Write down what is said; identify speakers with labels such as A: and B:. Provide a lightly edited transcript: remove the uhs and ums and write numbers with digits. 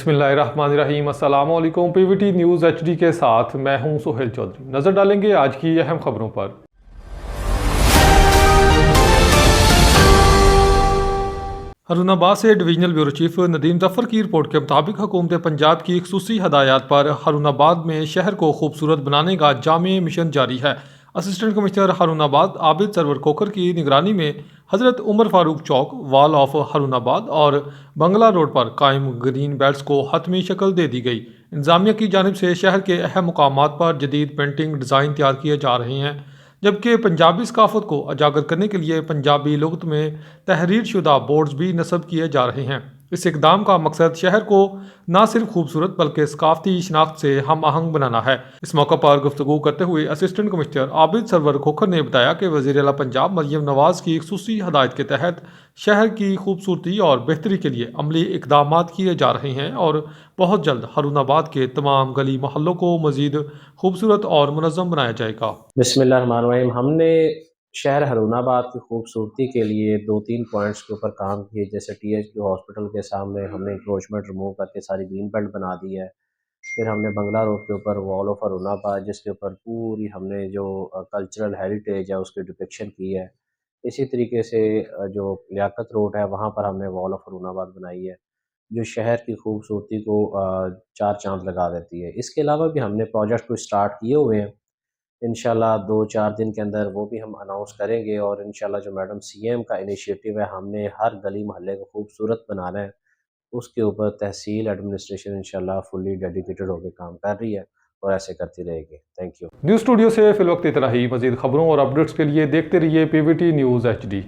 A: बिस्मिल्लाहिर्रहमानिर्रहीम। अस्सलामु अलैकुम। पीवीटी न्यूज़ एचडी के साथ मैं हूं सोहेल चौधरी। नज़र डालेंगे आज की अहम खबरों पर। हारूनाबाद से divisional bureau chief Nadeem Zafar की रिपोर्ट के मुताबिक हुकूमत पंजाब की खसूसी हदायत पर हारूनाबाद में शहर को खूबसूरत बनाने का जामे मिशन जारी है। असिस्टेंट कमिश्नर हारूनाबाद आबिद सरवर कोकर की निगरानी में हज़रत उमर फारूक चौक, वॉल ऑफ हारूनाबाद और बंगला रोड पर कायम ग्रीन बेल्ट्स को हतमी शक्ल दे दी गई। इंतजामिया की जानिब से शहर के अहम मुकामात पर जदीद पेंटिंग डिज़ाइन तैयार किए जा रहे हैं, जबकि पंजाबी सकाफत को उजागर करने के लिए पंजाबी लुगत में तहरीर शुदा बोर्ड्स भी नस्ब किए जा रहे हैं। इस इकदाम का मकसद शहर को न सिर्फ खूबसूरत बल्कि सकाफती शनाख्त से हम आहंग बनाना है। इस मौका पर गुफ्तगू करते हुए असिस्टेंट कमिश्नर आबिद सरवर खोखर ने बताया कि वज़ीर आला पंजाब मरियम नवाज की खसूसी हदायत के तहत शहर की खूबसूरती और बेहतरी के लिए अमली इकदाम किए जा रहे हैं और बहुत जल्द हारूनाबाद के तमाम गली मोहल्लों को मज़ीद खूबसूरत और मुनज़्ज़म बनाया जाएगा।
B: बिस्मिल्लाहिर्रहमानिर्रहीम। हमने शहर हारूनाबाद की खूबसूरती के लिए 2-3 पॉइंट्स के ऊपर काम किए। जैसे THQ हॉस्पिटल के सामने हमने इंक्रोचमेंट रिमूव करके सारी ग्रीन बेल्ट बना दी है। फिर हमने बंगला रोड के ऊपर वॉल ऑफ हारूनाबाद, जिसके ऊपर पूरी हमने जो कल्चरल हेरिटेज है उसकी डिपिक्शन की है। इसी तरीके से जो लियाकत रोड है वहाँ पर हमने वॉल ऑफ हारूनाबाद बनाई है, जो शहर की खूबसूरती को चार चाँद लगा देती है। इसके अलावा भी हमने प्रोजेक्ट को स्टार्ट किए हुए हैं। इंशाल्लाह 2-4 दिन के अंदर वो भी हम अनाउंस करेंगे और इंशाल्लाह जो मैडम CM का इनिशिएटिव है, हमने हर गली मोहल्ले को खूबसूरत बनाना है, उसके ऊपर तहसील एडमिनिस्ट्रेशन इंशाल्लाह फुल्ली डेडिकेटेड होकर काम कर रही है और ऐसे करती रहेगी। Thank you.
A: न्यूज़ स्टूडियो से फिल वक्त इतना ही। मज़ीद खबरों और अपडेट्स के लिए देखते रहिए PVT न्यूज़ HD।